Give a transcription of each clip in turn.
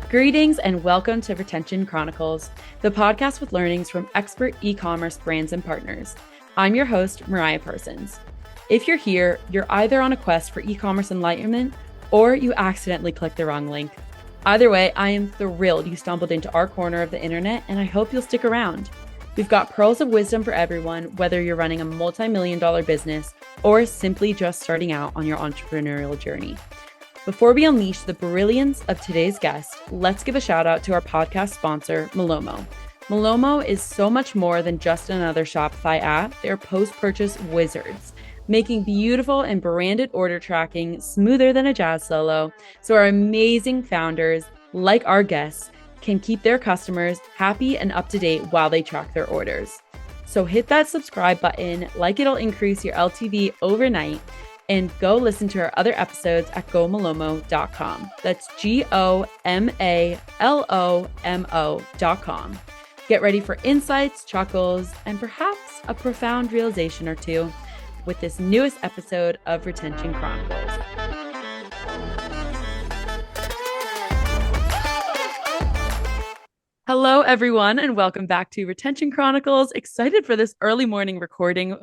Greetings and welcome to Retention Chronicles, the podcast with learnings from expert e-commerce brands and partners. I'm your host, Mariah Parsons. If you're here, you're either on a quest for e-commerce enlightenment or you accidentally clicked the wrong link. Either way, I am thrilled you stumbled into our corner of the internet, and I hope you'll stick around. We've got pearls of wisdom for everyone, whether you're running a multi-million-dollar business or simply just starting out on your entrepreneurial journey. Before we unleash the brilliance of today's guest, let's give a shout out to our podcast sponsor, Malomo. Malomo is so much more than just another Shopify app. They're post-purchase wizards, making beautiful and branded order tracking smoother than a jazz solo, so our amazing founders, like our guests, can keep their customers happy and up to date while they track their orders. So hit that subscribe button, like it'll increase your LTV overnight, and go listen to our other episodes at gomalomo.com. That's GOMALOMO.com. Get ready for insights, chuckles, and perhaps a profound realization or two with this newest episode of Retention Chronicles. Hello, everyone, and welcome back to Retention Chronicles. Excited for this early morning recording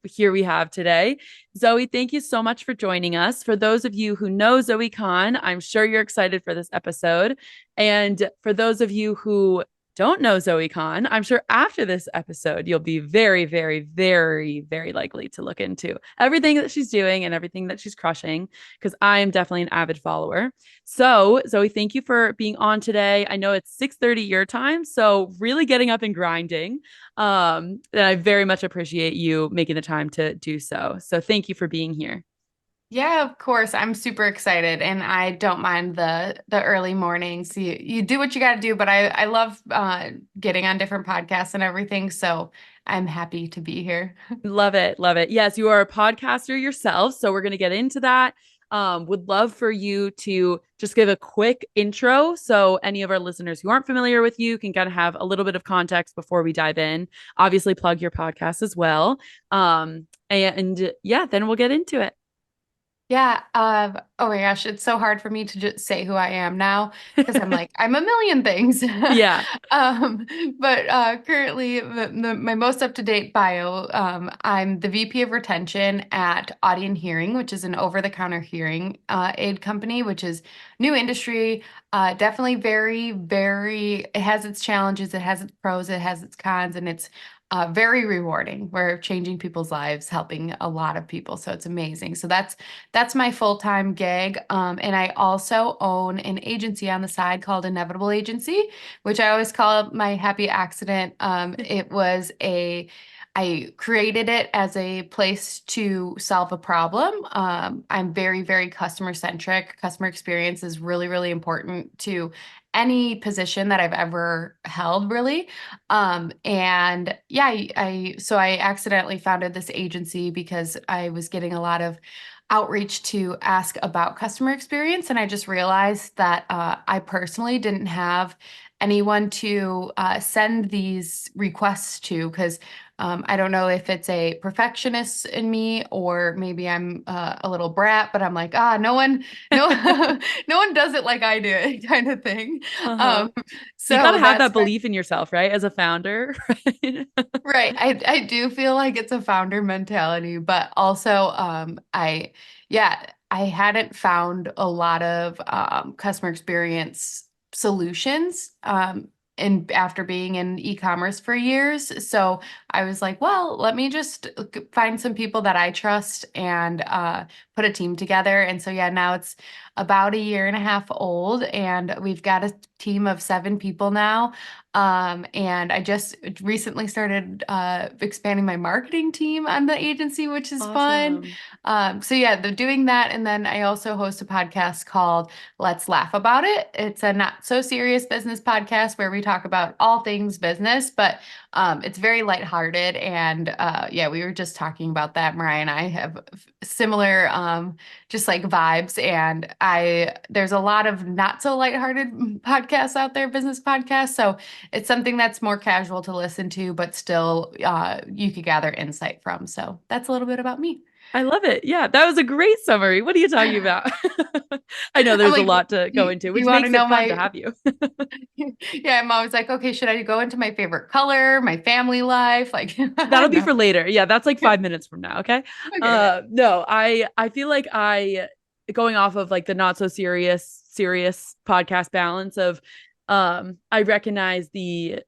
here we have today. Zoe, thank you so much for joining us. For those of you who know Zoe Khan, I'm sure you're excited for this episode. And for those of you who don't know Zoe Khan, I'm sure after this episode, you'll be very, very, very, very likely to look into everything that she's doing and everything that she's crushing, because I am definitely an avid follower. So Zoe, thank you for being on today. I know it's 6:30 your time, so really getting up and grinding. And I very much appreciate you making the time to do so. So thank you for being here. Yeah, of course. I'm super excited, and I don't mind the early mornings. You do what you got to do, but I love getting on different podcasts and everything. So I'm happy to be here. Love it. Love it. Yes, you are a podcaster yourself. So we're going to get into that. Would love for you to just give a quick intro so any of our listeners who aren't familiar with you can kind of have a little bit of context before we dive in. Obviously, plug your podcast as well. And yeah, then we'll get into it. Yeah. Oh my gosh, it's so hard for me to just say who I am now because I'm like, I'm a million things. Yeah. Um, but currently, my most up-to-date bio, I'm the VP of Retention at Audien Hearing, which is an over-the-counter hearing aid company, which is new industry. Definitely very, very, it has its challenges, it has its pros, it has its cons, and it's very rewarding. We're changing people's lives, helping a lot of people. So it's amazing. So that's my full-time gig. And I also own an agency on the side called Inevitable Agency, which I always call my happy accident. I created it as a place to solve a problem. I'm very, very customer centric. Customer experience is really, really important to any position that I've ever held, really. And yeah, so I accidentally founded this agency because I was getting a lot of outreach to ask about customer experience. And I just realized that I personally didn't have anyone to send these requests to because I don't know if it's a perfectionist in me or maybe I'm a little brat, but I'm like, no, no one does it like I do it kind of thing. Uh-huh. You got So to have that's that belief in yourself, right? As a founder, right? right. I do feel like it's a founder mentality, but also yeah, I hadn't found a lot of customer experience solutions and after being in e-commerce for years. So I was like, well, let me just find some people that I trust and put a team together. And so yeah, now it's about a year and a half old, and we've got a team of 7 people now. And I just recently started expanding my marketing team on the agency, which is fun. Awesome. So yeah, they're doing that. And then I also host a podcast called Let's Laugh About It. It's a not so serious business podcast where we talk about all things business, but it's very lighthearted. And yeah, we were just talking about that. Mariah and I have similar just like vibes. And there's a lot of not so lighthearted podcasts out there, business podcasts. So it's something that's more casual to listen to, but still you could gather insight from. So that's a little bit about me. I love it. Yeah, that was a great summary. What are you talking about? I know I'm there's a like, lot to go into, you which want to makes it know fun to my, have you. yeah, I'm always like, okay, should I go into my favorite color, my family life? Like, I That'll don't be know. for later. Yeah, that's like 5 minutes from now. Okay. Okay. No, I feel like I going off of like the not so serious podcast balance of I recognize the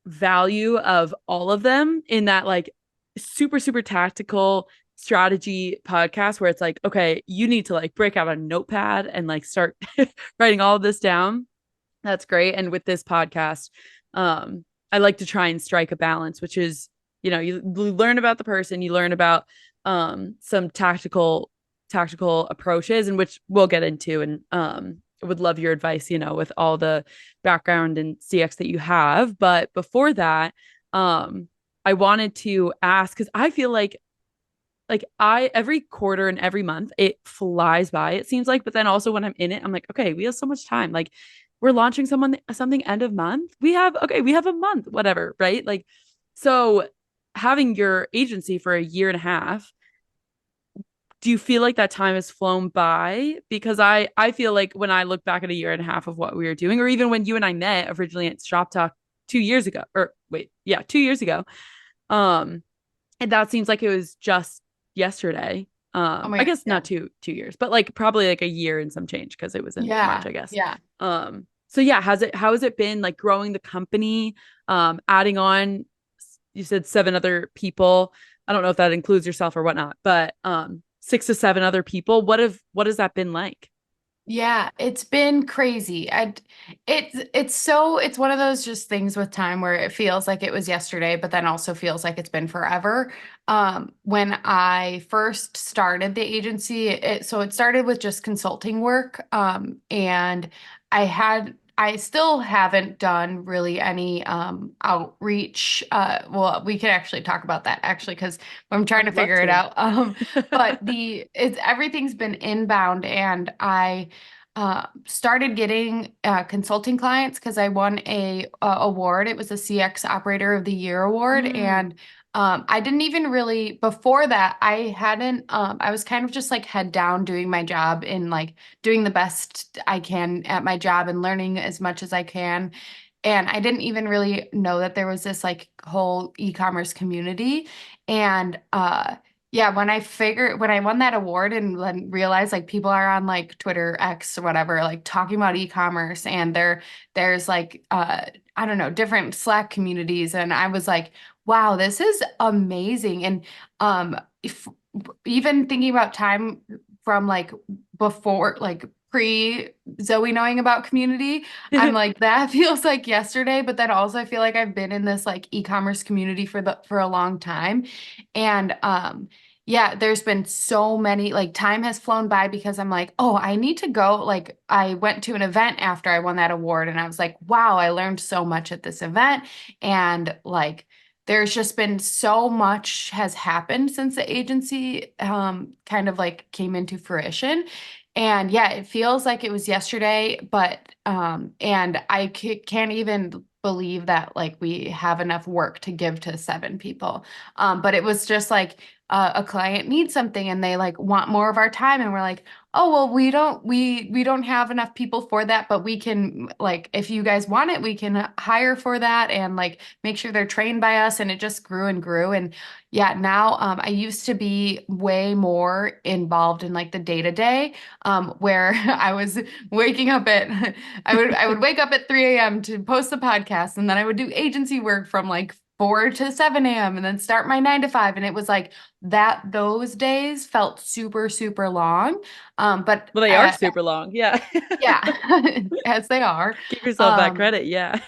value of all of them in that like super tactical strategy podcast where it's like, okay, you need to like break out a notepad and like start writing all of this down. That's great. And with this podcast, I like to try and strike a balance, which is, you learn about the person, you learn about some tactical approaches, and which we'll get into. And I would love your advice, with all the background and CX that you have. But before that, I wanted to ask because I feel like I every quarter and every month it flies by, it seems like, but then also when I'm in it, I'm like, okay, we have so much time. Like we're launching something end of month. We have a month, whatever, right? Like so having your agency for a year and a half, do you feel like that time has flown by? Because I feel like when I look back at a year and a half of what we were doing, or even when you and I met originally at Shop Talk 2 years ago, or wait, yeah, 2 years ago, um, and that seems like it was just yesterday. Oh my I God. guess Yeah. not 2 years, but like probably like a year and some change because it was in March, Yeah. I guess. Yeah. So yeah, how has it been like growing the company, adding on, you said 7 other people. I don't know if that includes yourself or whatnot, but 6 to 7 other people. What has that been like? Yeah, it's been crazy. It's one of those just things with time where it feels like it was yesterday, but then also feels like it's been forever. When I first started the agency, it started with just consulting work. And I still haven't done really any outreach. Well, we could actually talk about that actually because I'm I trying to would love figure it to. out. But it's everything's been inbound, and I started getting consulting clients because I won a award. It was a CX Operator of the Year award, Mm, and I didn't even really before that. I hadn't. I was kind of just like head down doing my job and like doing the best I can at my job and learning as much as I can. And I didn't even really know that there was this like whole e-commerce community. And yeah, when I won that award and then realized like people are on like Twitter, X or whatever, like talking about e-commerce, and there's like I don't know, different Slack communities, and I was like, wow, this is amazing. And if even thinking about time from like before, like pre Zoe knowing about community, I'm like, that feels like yesterday, but then also I feel like I've been in this like e-commerce community for a long time. And yeah, there's been so many, like time has flown by because I'm like, oh, I need to go. Like I went to an event after I won that award and I was like, wow, I learned so much at this event. And like there's just been so much has happened since the agency kind of like came into fruition. And yeah, it feels like it was yesterday, but and can't even believe that like we have enough work to give to 7 people. But it was just like a client needs something and they like want more of our time, and we're like, oh well, we don't have enough people for that, but we can like if you guys want it, we can hire for that and like make sure they're trained by us. And it just grew and grew. And yeah, now I used to be way more involved in like the day to day, where I was waking up at I would wake up at 3 a.m. to post the podcast, and then I would do agency work from like 4 to 7 a.m. and then start my 9 to 5. And it was like that those days felt super long. But well, they are super long. Yeah. yeah, as they are. Give yourself that Um, credit. Yeah.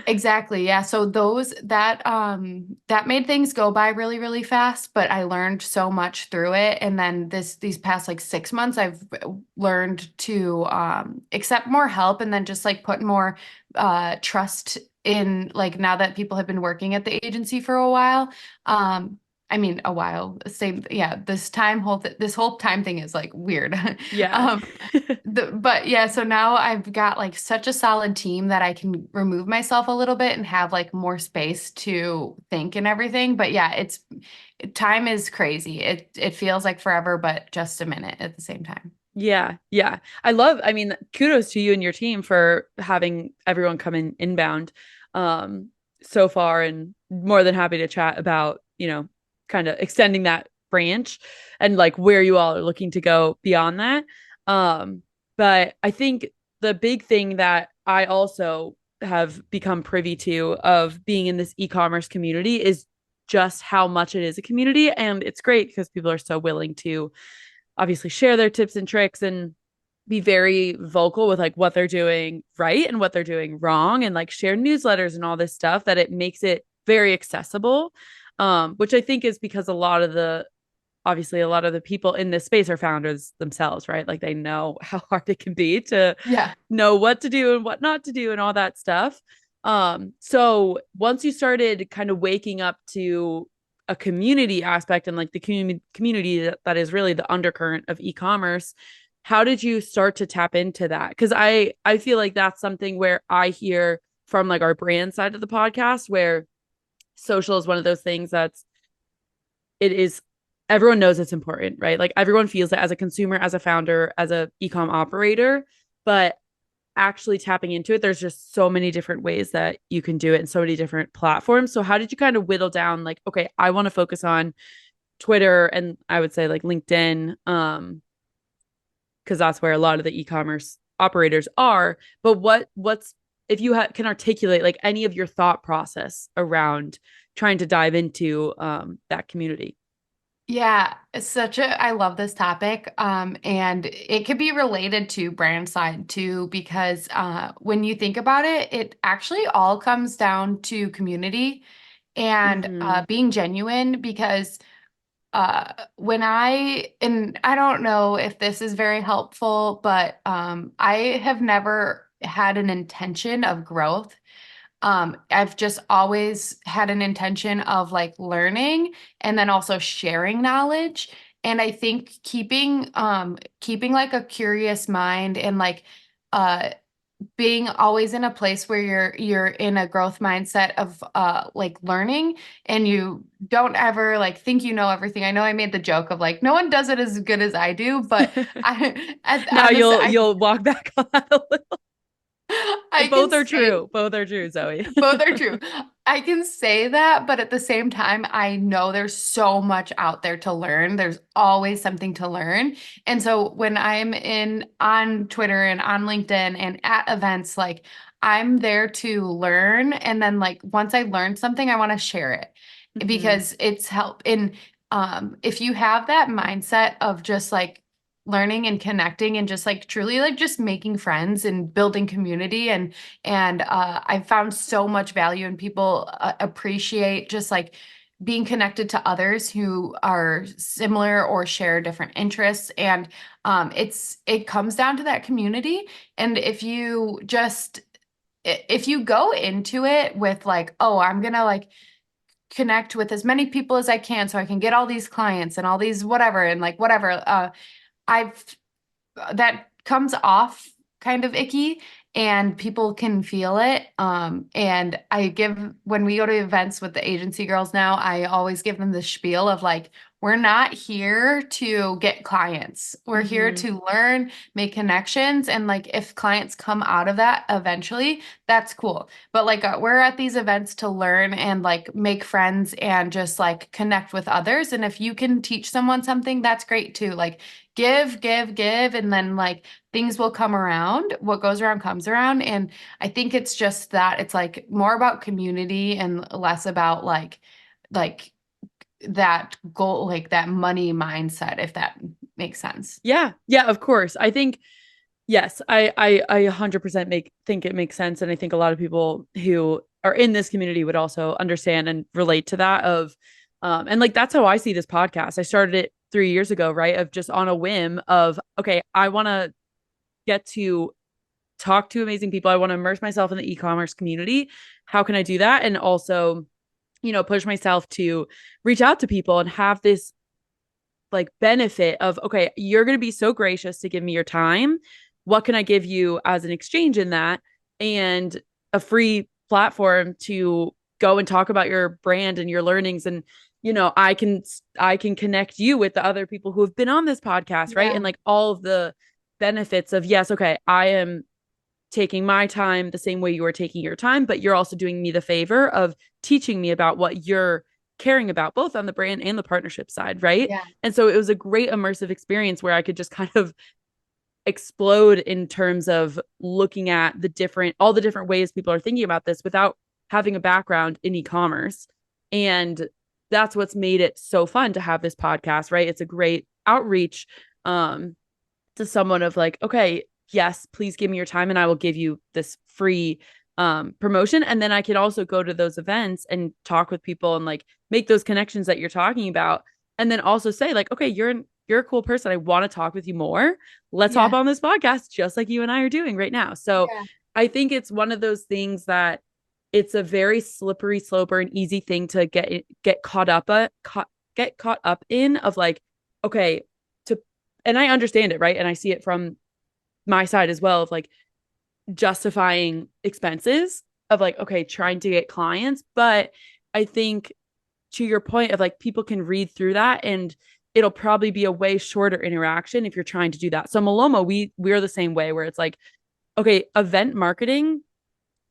exactly. Yeah. So that made things go by really fast, but I learned so much through it. And then these past like 6 months, I've learned to accept more help and then just like put more trust in like now that people have been working at the agency for a while. Um, I mean, a while, same, yeah, this whole time thing is like weird. Yeah. Um, but yeah, so now I've got like such a solid team that I can remove myself a little bit and have like more space to think and everything. But yeah, time is crazy. It feels like forever, but just a minute at the same time. Yeah, yeah. I mean, kudos to you and your team for having everyone come in inbound um so far, and more than happy to chat about, kind of extending that branch and like where you all are looking to go beyond that. But I think the big thing that I also have become privy to of being in this e-commerce community is just how much it is a community, and it's great because people are so willing to obviously share their tips and tricks and be very vocal with like what they're doing right and what they're doing wrong, and like share newsletters and all this stuff, that it makes it very accessible, which I think is because a lot of the people in this space are founders themselves, right? Like they know how hard it can be to Yeah. know what to do and what not to do and all that stuff. So once you started kind of waking up to a community aspect and like the community that is really the undercurrent of e-commerce, how did you start to tap into that? Because I feel like that's something where I hear from like our brand side of the podcast, where social is one of those things that's it is everyone knows it's important, right? Like everyone feels it as a consumer, as a founder, as a ecom operator, but actually tapping into it, there's just so many different ways that you can do it and so many different platforms. So how did you kind of whittle down like, okay, I want to focus on Twitter and I would say like LinkedIn, because that's where a lot of the e-commerce operators are. But what's if you can articulate like any of your thought process around trying to dive into that community. Yeah, it's I love this topic. And it could be related to brand side too, because when you think about it, it actually all comes down to community and Mm-hmm. being genuine. Because and I don't know if this is very helpful, but I have never had an intention of growth. I've just always had an intention of like learning and then also sharing knowledge. And I think keeping like a curious mind and like uh being always in a place where you're in a growth mindset of like learning, and you don't ever like think you know everything. I know I made the joke of like no one does it as good as I do, but Now I you'll walk back on that a little. I can Both are say true. Both are true, Zoe. both are true. I can say that, but at the same time, I know there's so much out there to learn. There's always something to learn. And so when I'm in on Twitter and on LinkedIn and at events, like I'm there to learn. And then like once I learn something, I want to share it Mm-hmm. because it's help in if you have that mindset of just like learning and connecting and just like truly like just making friends and building community, and I found so much value, and people appreciate just like being connected to others who are similar or share different interests. And it comes down to that community. And if you go into it with like, oh, I'm gonna like connect with as many people as I can so I can get all these clients and all these whatever and like whatever, I've that comes off kind of icky, and people can feel it. And when we go to events with the agency girls now, I always give them the spiel of like, we're not here to get clients. We're here Mm-hmm. to learn, make connections. And like, if clients come out of that eventually, that's cool. But like, we're at these events to learn and like make friends and just like connect with others. And if you can teach someone something, that's great too. Like, give, and then like things will come around. What goes around comes around. And I think it's just that it's like more about community and less about like that goal, like that money mindset, if that makes sense. Yeah, yeah, of course. I think yes, I 100% make think it makes sense, and I think a lot of people who are in this community would also understand and relate to that. Of, and like that's how I see this podcast. I started it 3 years ago, right? Of just on a whim of okay, I want to get to talk to amazing people. I want to immerse myself in the e-commerce community. How can I do that? And also, push myself to reach out to people and have this like benefit of okay, you're going to be so gracious to give me your time. What can I give you as an exchange in that? And a free platform to go and talk about your brand and your learnings and I can connect you with the other people who have been on this podcast, right? Yeah. And like all of the benefits of, yes, okay, I am taking my time the same way you are taking your time, but you're also doing me the favor of teaching me about what you're caring about, both on the brand and the partnership side, right? Yeah. And so it was a great immersive experience where I could just kind of explode in terms of looking at all the different ways people are thinking about this without having a background in e-commerce. And that's what's made it so fun to have this podcast, right? It's a great outreach to someone of like, okay, yes, please give me your time and I will give you this free promotion. And then I can also go to those events and talk with people and like make those connections that you're talking about. And then also say like, okay, you're a cool person. I want to talk with you more. Let's hop Yeah. on this podcast just like you and I are doing right now. So Yeah. I think it's one of those things that it's a very slippery slope or an easy thing to get get caught up in of like, okay, to and I understand it, right? And I see it from my side as well of like justifying expenses of like, okay, trying to get clients. But I think to your point of like people can read through that and it'll probably be a way shorter interaction if you're trying to do that. So Malomo, we're the same way where it's like, okay, event marketing,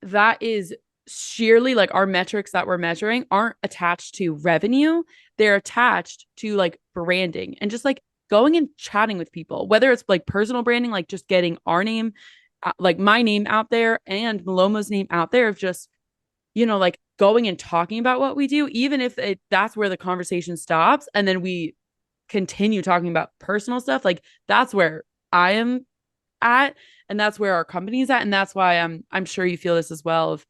that is sheerly like our metrics that we're measuring aren't attached to revenue. They're attached to like branding and just like going and chatting with people, whether it's like personal branding, like just getting our name, like my name out there and Malomo's name out there of just, like going and talking about what we do, even if that's where the conversation stops. And then we continue talking about personal stuff. Like that's where I am at and that's where our company's at and that's why I'm sure you feel this as well of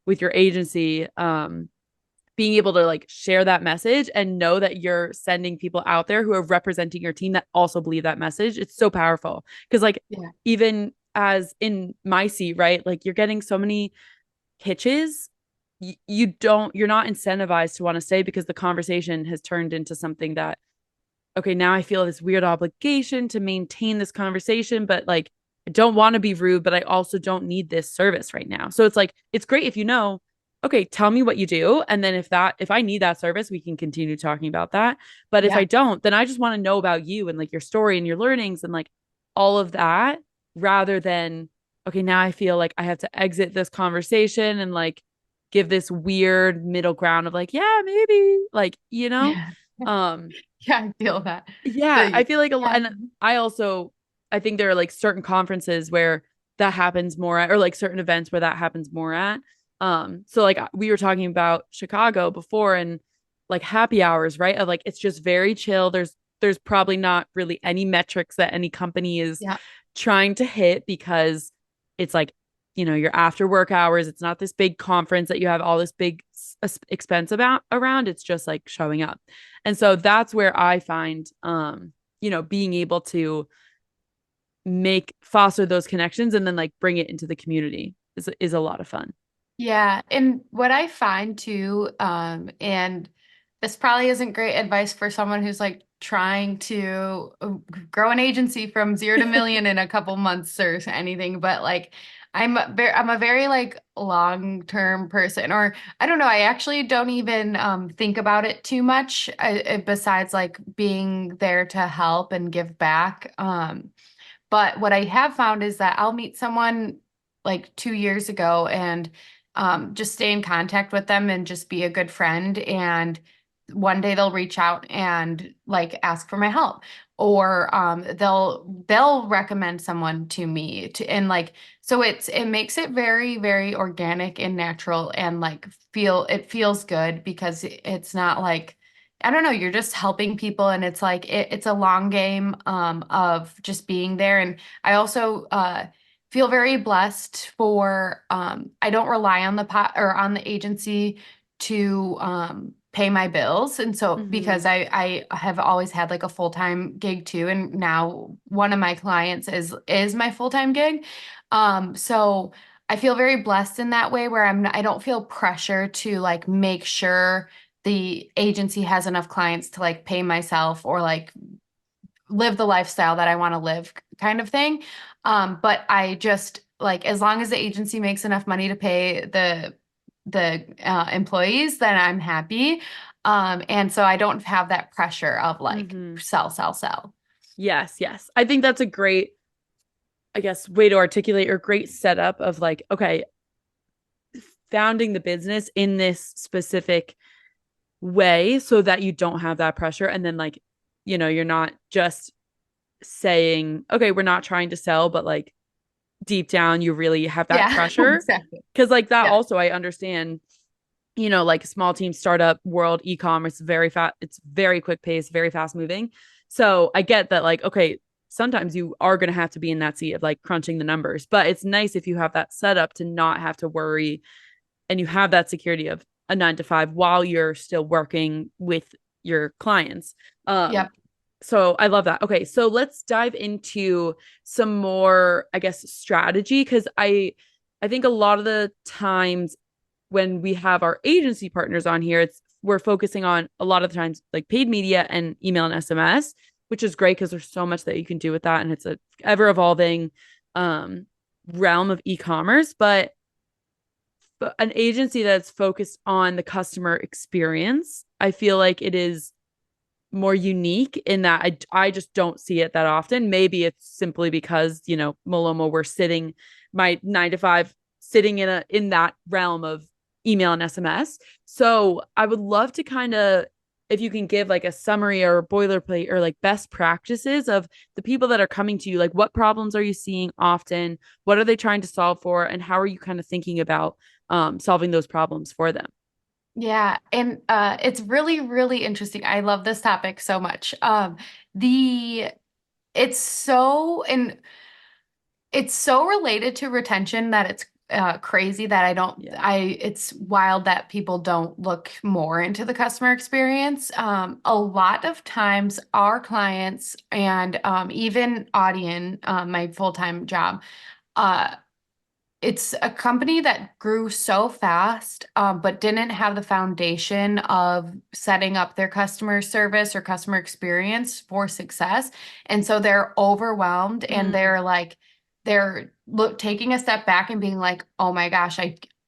with your agency being able to like share that message and know that you're sending people out there who are representing your team that also believe that message. It's so powerful because like Yeah. even as in my seat, right, like you're getting so many hitches, you're not incentivized to want to stay because the conversation has turned into something that, okay, now I feel this weird obligation to maintain this conversation, but like I don't want to be rude, but I also don't need this service right now. So it's like, it's great if okay, tell me what you do. And then if I need that service, we can continue talking about that. But if I Yeah. don't, then I just want to know about you and like your story and your learnings and like all of that rather than, okay, now I feel like I have to exit this conversation and like give this weird middle ground of like, yeah, maybe like, Yeah. um, Yeah. I feel that. yeah, I The, feel like a lot, yeah. and I think there are like certain conferences where that happens more at, or like certain events where that happens more at. So like we were talking about Chicago before and like happy hours, right? Of like it's just very chill. There's probably not really any metrics that any company is Yeah. trying to hit because it's like, your after work hours. It's not this big conference that you have all this big expense about around. It's just like showing up. And so that's where I find being able to make foster those connections and then like bring it into the community is a lot of fun. Yeah, and what I find too, and this probably isn't great advice for someone who's like trying to grow an agency from 0 to 1 million in a couple months or anything, but like I'm a very like long-term person, or I don't know, I actually don't even think about it too much, besides like being there to help and give back. But what I have found is that I'll meet someone like 2 years ago and just stay in contact with them and just be a good friend. And one day they'll reach out and like ask for my help, or they'll recommend someone to me and like so it makes it very very organic and natural and like it feels good because it's not like I don't know, you're just helping people and it's like it's a long game of just being there. And I also feel very blessed for I don't rely on the pot or on the agency to pay my bills. And so because Mm-hmm. I have always had like a full-time gig too, and now one of my clients is my full-time gig. So I feel very blessed in that way where I don't feel pressure to like make sure the agency has enough clients to like pay myself or like live the lifestyle that I want to live kind of thing. But I just like as long as the agency makes enough money to pay the employees, then I'm happy. And so I don't have that pressure of like Mm-hmm. sell, sell, sell. Yes, yes. I think that's a great, I guess, way to articulate or great setup of like, okay, founding the business in this specific way so that you don't have that pressure. And then, like, you're not just saying, okay, we're not trying to sell, but like deep down, you really have that Yeah, pressure. exactly. Cause like that Yeah. also, I understand, like a small team startup world, e-commerce, very fast, it's very quick pace, very fast moving. So I get that, like, okay, sometimes you are going to have to be in that seat of like crunching the numbers, but it's nice if you have that setup to not have to worry and you have that security of a 9 to 5 while you're still working with your clients. Um, Yep. so I love that. Okay, so let's dive into some more, I guess, strategy because I think a lot of the times when we have our agency partners on here, we're focusing on a lot of the times like paid media and email and SMS, which is great because there's so much that you can do with that, and it's a ever evolving um, realm of e-commerce. But an agency that's focused on the customer experience, I feel like it is more unique in that I just don't see it that often. Maybe it's simply because, Malomo, we're sitting my 9 to 5 sitting in that realm of email and SMS. So I would love to kind of if you can give like a summary or a boilerplate or like best practices of the people that are coming to you, like what problems are you seeing often? What are they trying to solve for? And how are you kind of thinking about solving those problems for them? Yeah, and it's really, really interesting. I love this topic so much. The it's so and it's so related to retention that it's crazy that Yeah. it's wild that people don't look more into the customer experience. A lot of times our clients and even Audien, my full-time job, uh, it's a company that grew so fast, but didn't have the foundation of setting up their customer service or customer experience for success. And so they're overwhelmed and Mm, they're taking a step back and being like, oh my gosh,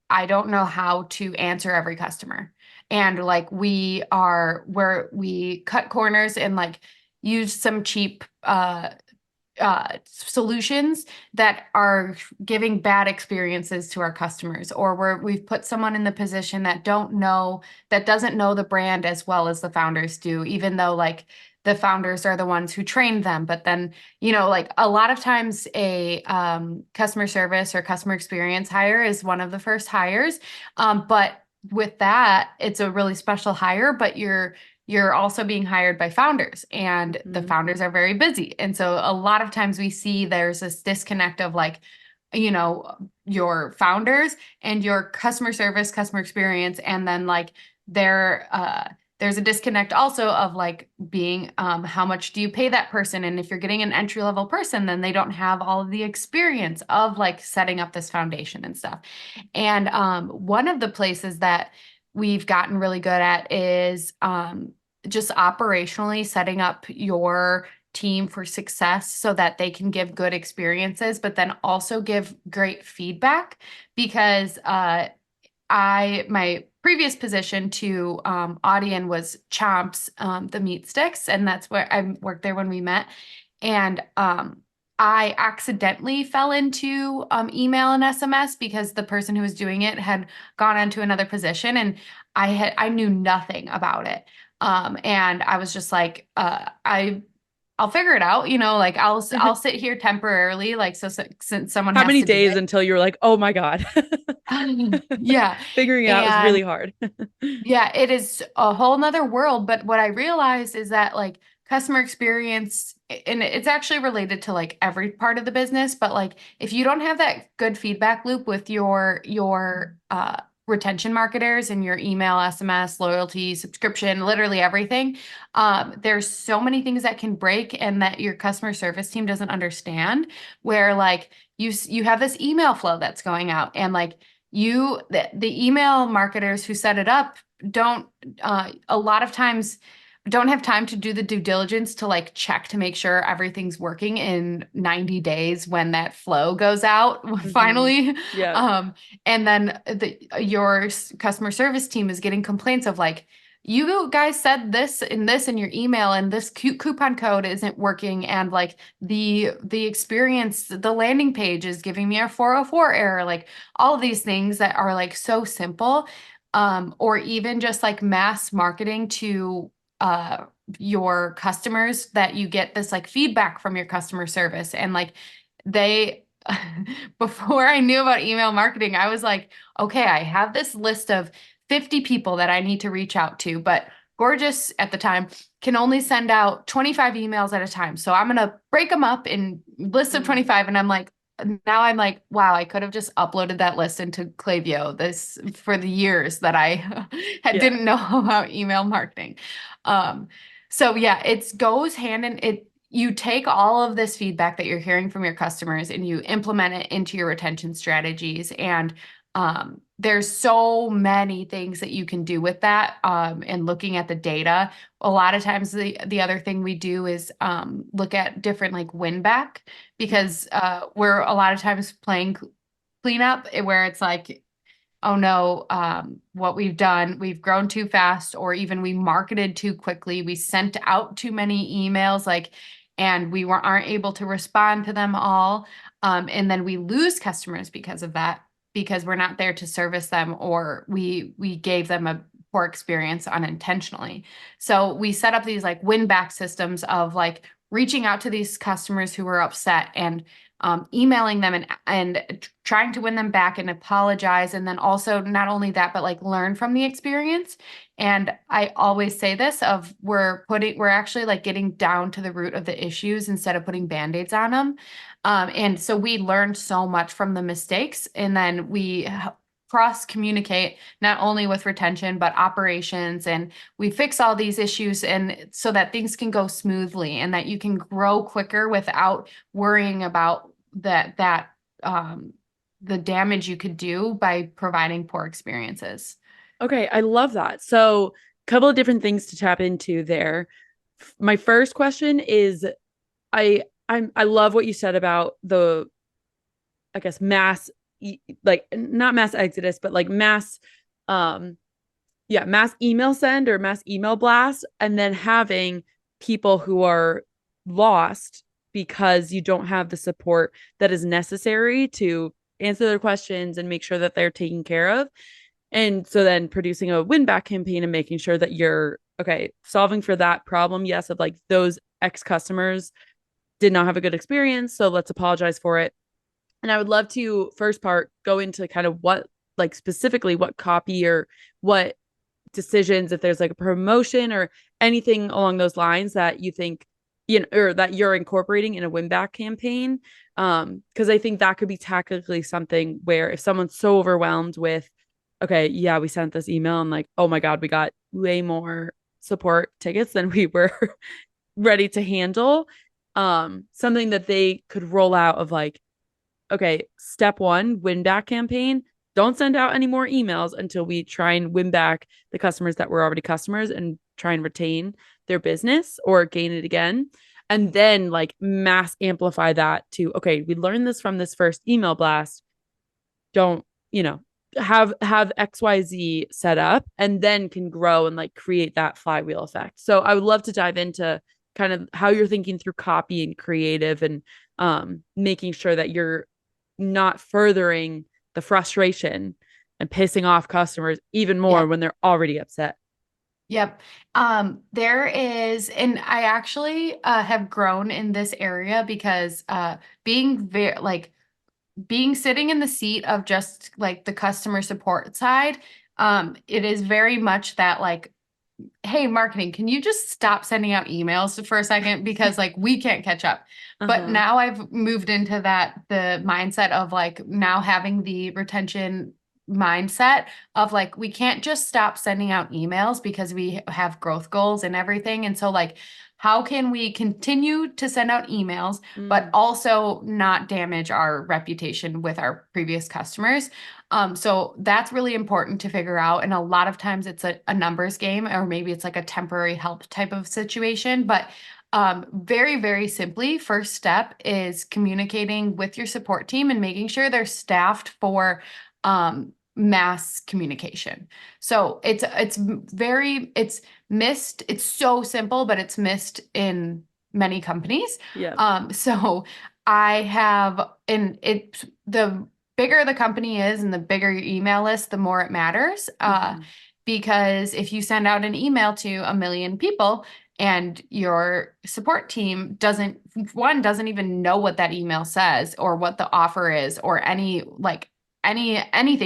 I don't know how to answer every customer. And like where we cut corners and like use some cheap solutions that are giving bad experiences to our customers, or where we've put someone in the position that doesn't know the brand as well as the founders do, even though like the founders are the ones who trained them. But then, like a lot of times a customer service or customer experience hire is one of the first hires. But with that, it's a really special hire, but you're also being hired by founders and the mm, founders are very busy. And so a lot of times we see there's this disconnect of like, your founders and your customer service, customer experience, and then like there there's a disconnect also of like being how much do you pay that person? And if you're getting an entry level person, then they don't have all of the experience of like setting up this foundation and stuff. And one of the places that we've gotten really good at is just operationally setting up your team for success so that they can give good experiences, but then also give great feedback. Because my previous position to Audien was Chomps, the meat sticks, and that's where I worked there when we met. And I accidentally fell into email and SMS because the person who was doing it had gone on to another position, and I knew nothing about it. And I was just like, I'll figure it out, like I'll sit here temporarily, like so since someone how has many to do days it. until you're like, oh my God? Yeah. Figuring it out is And really hard. yeah, it is a whole nother world. But what I realized is that like customer experience, and it's actually related to like every part of the business, but like if you don't have that good feedback loop with your retention marketers and your email, SMS, loyalty, subscription, literally everything, there's so many things that can break and that your customer service team doesn't understand, where like you have this email flow that's going out and like the email marketers who set it up don't a lot of times don't have time to do the due diligence to like check to make sure everything's working in 90 days when that flow goes out Hmm. finally. Yeah. um and then your customer service team is getting complaints of like you guys said this in your email, and this coupon code isn't working, and like the experience, the landing page is giving me a 404 error, like all of these things that are like so simple, or even just like mass marketing to your customers, that you get this like feedback from your customer service, and like they before I knew about email marketing, I was like, okay, I have this list of 50 people that I need to reach out to, but Gorgeous at the time can only send out 25 emails at a time. So I'm going to break them up in lists of Mm. 25. And now I'm like, wow, I could have just uploaded that list into Klaviyo this for the years that I Yeah. didn't know about email marketing. Um, so yeah, it goes hand in it. You take all of this feedback that you're hearing from your customers and you implement it into your retention strategies. And there's so many things that you can do with that. And looking at the data, a lot of times the other thing we do is look at different like win back, Mm. because we're a lot of times playing cleanup, where it's like, oh no, what we've done, we've grown too fast, or even we marketed too quickly, we sent out too many emails, like, and aren't able to respond to them all. And then we lose customers because of that, because we're not there to service them, or we gave them a poor experience unintentionally. So we set up these like win back systems of like reaching out to these customers who were upset, and emailing them and trying to win them back and apologize. And then also not only that, but like learn from the experience. And I always say this of we're actually like getting down to the root of the issues instead of putting band-aids on them. And so we learned so much from the mistakes, and then we cross communicate not only with retention but operations, and we fix all these issues, and so that things can go smoothly and that you can grow quicker without worrying about um the damage you could do by providing poor experiences. Okay, I love that. So, a couple of different things to tap into there. My first question is I love what you said about the, I guess, mass like not mass exodus, but like mass um yeah, mass email send or mass email blast, and then having people who are lost because you don't have the support that is necessary to answer their questions and make sure that they're taken care of. And so then producing a win back campaign and making sure that you're okay, solving for that problem, yes, of like those ex customers did not have a good experience. So let's apologize for it. And I would love to, first part, go into kind of what, like specifically what copy or what decisions, if there's like a promotion or anything along those lines that you think, you know, or that you're incorporating in a win back campaign. Because I think that could be tactically something where if someone's so overwhelmed with, okay, yeah, we sent this email and like, oh my God, we got way more support tickets than we were ready to handle. Something that they could roll out of like, okay, step one, win back campaign. Don't send out any more emails until we try and win back the customers that were already customers and try and retain their business or gain it again. And then like mass amplify that to, okay, we learned this from this first email blast. Don't, you know, have XYZ set up and then can grow and like create that flywheel effect. So I would love to dive into kind of how you're thinking through copy and creative and making sure that you're not furthering the frustration and pissing off customers even more Yep. when they're already upset. Yep. There is, and I actually have grown in this area because being very like being sitting in the seat of just like the customer support side, it is very much that like, hey, marketing, can you just stop sending out emails for a second? Because like we can't catch up. But Uh-huh. now I've moved into the mindset of like now having the retention mindset of like we can't just stop sending out emails because we have growth goals and everything. And so like how can we continue to send out emails but Mm. also not damage our reputation with our previous customers? So that's really important to figure out. And a lot of times it's a numbers game, or maybe it's like a temporary help type of situation. But very, very simply, first step is communicating with your support team and making sure they're staffed for mass communication. So it's missed. It's so simple, but it's missed in many companies. Yeah. So I have, and the bigger the company is and the bigger your email list, the more it matters. Because if you send out an email to a million people and your support team doesn't even know what that email says or what the offer is or anything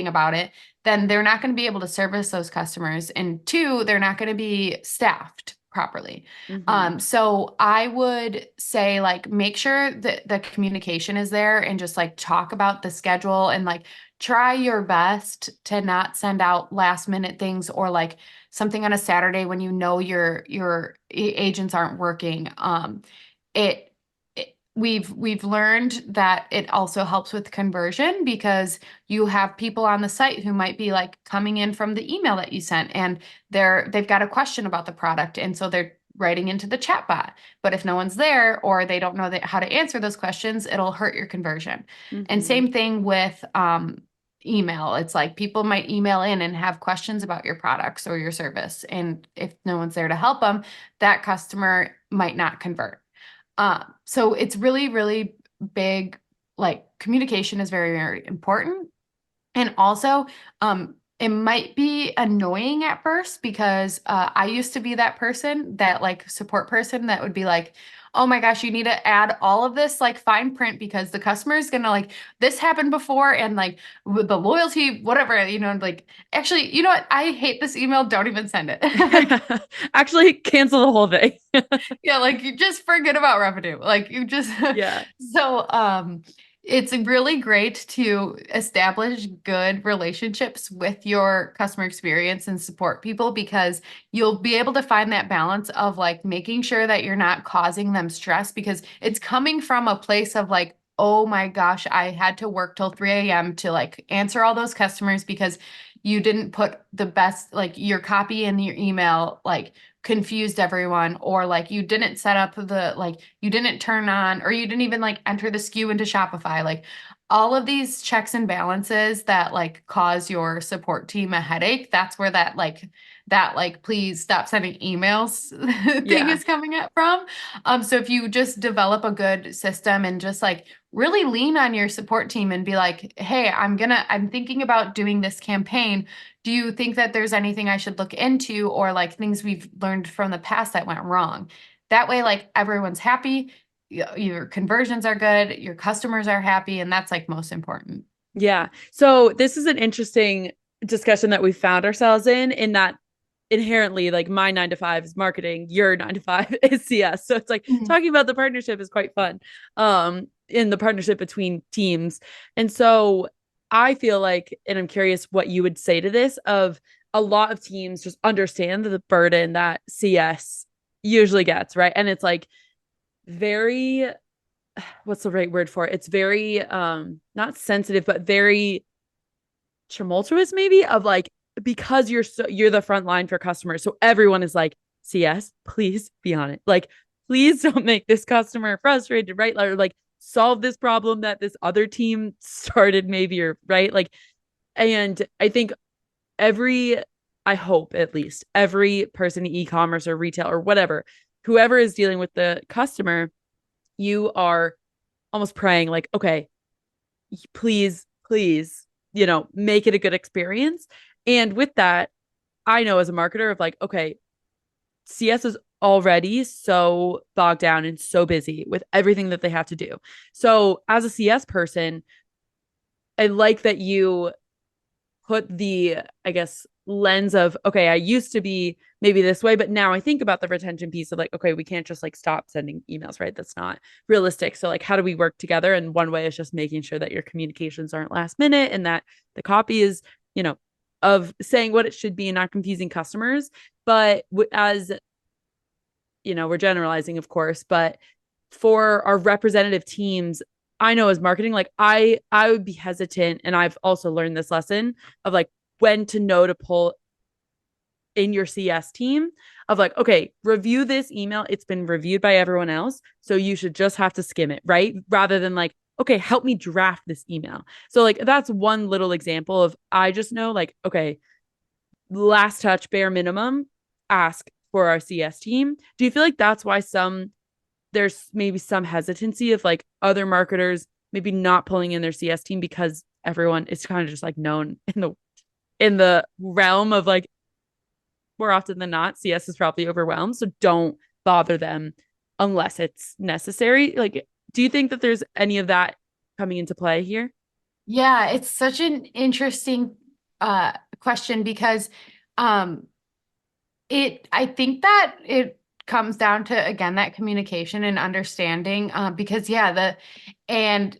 about it, then they're not going to be able to service those customers. And two, they're not going to be staffed properly. So I would say like make sure that the communication is there and just like talk about the schedule and like try your best to not send out last minute things or like something on a Saturday when you know your agents aren't working. It, we've learned that it also helps with conversion because you have people on the site who might be like coming in from the email that you sent and they've got a question about the product and so they're writing into the chat bot. But if no one's there or they don't know how to answer those questions, it'll hurt your conversion. And same thing with email. It's like people might email in and have questions about your products or your service. And if no one's there to help them, that customer might not convert. So it's really, really big. Like communication is very, very important. And also, it might be annoying at first because I used to be that person, that like support person that would be like, oh my gosh, you need to add all of this like fine print because the customer is gonna like this happened before and like with the loyalty, whatever, like actually, you know what? I hate this email. Don't even send it. Like, Actually, cancel the whole thing. yeah, like you just forget about revenue. Like you just Yeah. so it's really great to establish good relationships with your customer experience and support people because you'll be able to find that balance of like making sure that you're not causing them stress because it's coming from a place of like, oh my gosh, I had to work till 3 a.m. to like answer all those customers because you didn't put the best, like your copy in your email, like confused everyone or like you didn't set up you didn't turn on or you didn't even like enter the SKU into Shopify, like all of these checks and balances that like cause your support team a headache. That's where that please stop sending emails thing Yeah. is coming up from. So if you just develop a good system and just like really lean on your support team and be like, hey, I'm thinking about doing this campaign. Do you think that there's anything I should look into or like things we've learned from the past that went wrong? That way, like everyone's happy, your conversions are good, your customers are happy, and that's like most important. Yeah. So this is an interesting discussion that we found ourselves in that inherently like my 9 to 5 is marketing, your 9 to 5 is CS. So it's like Mhm. talking about the partnership is quite fun. In the partnership between teams. And so I feel like, and I'm curious what you would say to this, of a lot of teams just understand the burden that CS usually gets, right? And it's like very, what's the right word for it? It's very not sensitive, but very tumultuous maybe, of like, because you're the front line for customers, so everyone is like, CS, please be on it, like please don't make this customer frustrated, right? Or like solve this problem that this other team started maybe, or right, like. And I think every I hope at least every person in e-commerce or retail or whatever, whoever is dealing with the customer, you are almost praying like, okay, please, make it a good experience. And with that, I know as a marketer of like, okay, CS is already so bogged down and so busy with everything that they have to do. So as a CS person, I like that you put the, I guess, lens of, okay, I used to be maybe this way, but now I think about the retention piece of like, okay, we can't just like stop sending emails, right? That's not realistic. So like, how do we work together? And one way is just making sure that your communications aren't last minute and that the copy is, of saying what it should be and not confusing customers. But as we're generalizing, of course, but for our representative teams, I know as marketing, like I would be hesitant, and I've also learned this lesson of like when to know to pull in your CS team of like, okay, review this email. It's been reviewed by everyone else, so you should just have to skim it, right? Rather than like okay, help me draft this email. So like that's one little example of I just know like, okay, last touch, bare minimum, ask for our CS team. Do you feel like that's why there's maybe some hesitancy of like other marketers maybe not pulling in their CS team because everyone is kind of just like known in the realm of like more often than not, CS is probably overwhelmed. So don't bother them unless it's necessary. Like, do you think that there's any of that coming into play here? Yeah, it's such an interesting question because um I think that it comes down to again that communication and understanding because yeah, and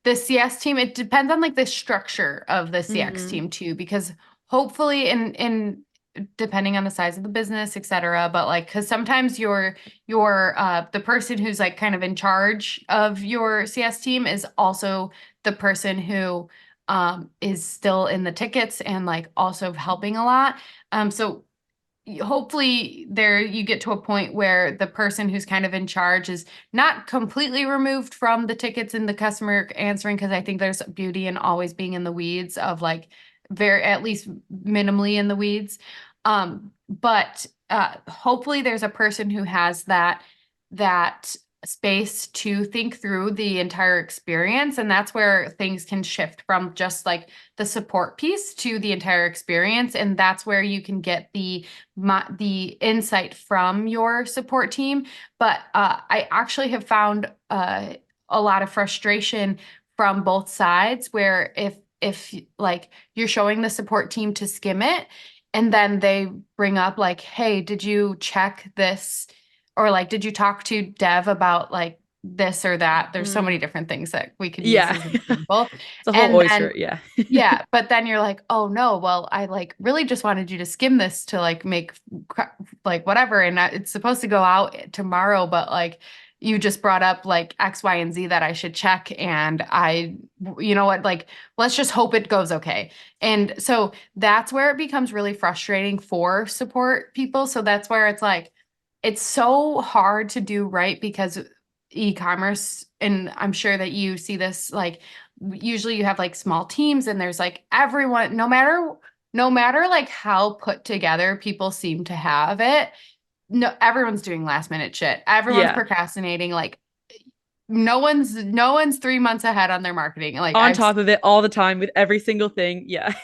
the CS team, it depends on like the structure of the CX Mm-hmm. team too, because hopefully in depending on the size of the business, et cetera, but like because sometimes the person who's like kind of in charge of your CS team is also the person who is still in the tickets and like also helping a lot. So hopefully there you get to a point where the person who's kind of in charge is not completely removed from the tickets and the customer answering, because I think there's beauty in always being in the weeds of like very at least minimally in the weeds. But hopefully there's a person who has that space to think through the entire experience, and that's where things can shift from just like the support piece to the entire experience, and that's where you can get the insight from your support team. But I actually have found a lot of frustration from both sides where if like you're showing the support team to skim it and then they bring up like, hey, did you check this? Or like, did you talk to Dev about like this or that? There's so many Mm. different things that we could use Yeah. as an example. It's a whole And then oyster. Yeah. yeah, but then you're like, oh no, well, I like really just wanted you to skim this to like make like whatever, and it's supposed to go out tomorrow, but like you just brought up like X, Y, and Z that I should check, and you know what, like let's just hope it goes okay. And so that's where it becomes really frustrating for support people. So that's where it's like it's so hard to do right because e-commerce, and I'm sure that you see this like usually you have like small teams and there's like everyone, no matter like how put together people seem to have it, no, everyone's doing last minute shit. Everyone's Yeah. procrastinating. Like no one's 3 months ahead on their marketing. Like On top of it all the time with every single thing. Yeah.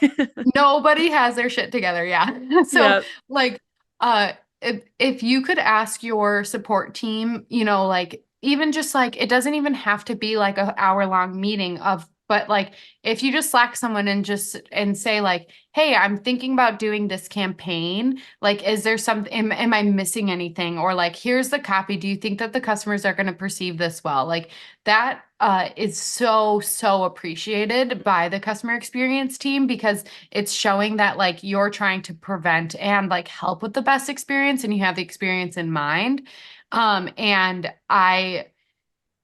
nobody has their shit together. Yeah. So Yeah. like if you could ask your support team, like even just like it doesn't even have to be like an hour long meeting of but like if you just slack someone and say like, hey, I'm thinking about doing this campaign. Like, is there something, am I missing anything? Or like, here's the copy. Do you think that the customers are going to perceive this well? Like that is so appreciated by the customer experience team because it's showing that like you're trying to prevent and like help with the best experience and you have the experience in mind. And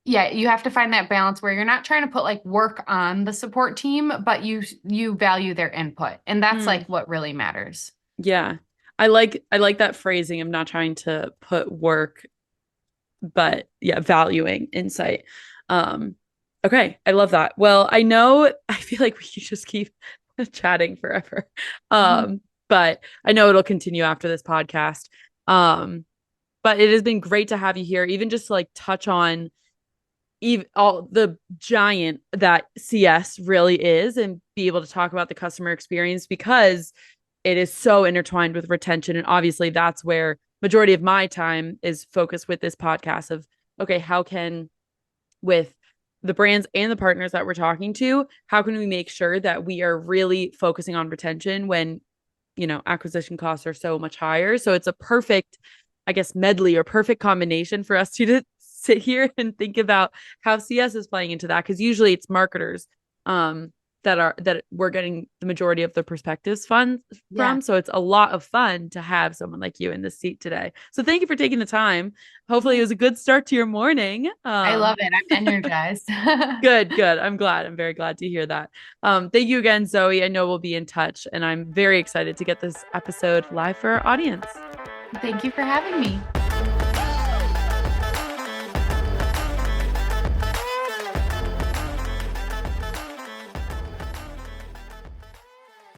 yeah, you have to find that balance where you're not trying to put like work on the support team, but you value their input. And that's Mm, like what really matters. yeah. I like that phrasing. I'm not trying to put work, but yeah, valuing insight. Um, okay, I love that. Well, I know I feel like we could just keep chatting forever. Mhm. But I know it'll continue after this podcast. Um, but it has been great to have you here, even just to like touch on even all the giant that CS really is and be able to talk about the customer experience because it is so intertwined with retention. And obviously that's where majority of my time is focused with this podcast of, okay, how can with the brands and the partners that we're talking to, how can we make sure that we are really focusing on retention when, acquisition costs are so much higher? So it's a perfect, I guess, medley or perfect combination for us to sit here and think about how CS is playing into that. Cause usually it's marketers that we're getting the majority of the perspectives fun Yeah, from. So it's a lot of fun to have someone like you in this seat today. So thank you for taking the time. Hopefully it yeah. was a good start to your morning. I love it. I'm energized. Good, good. I'm glad. I'm very glad to hear that. Thank you again, Zoe. I know we'll be in touch, and I'm very excited to get this episode live for our audience. Thank you for having me.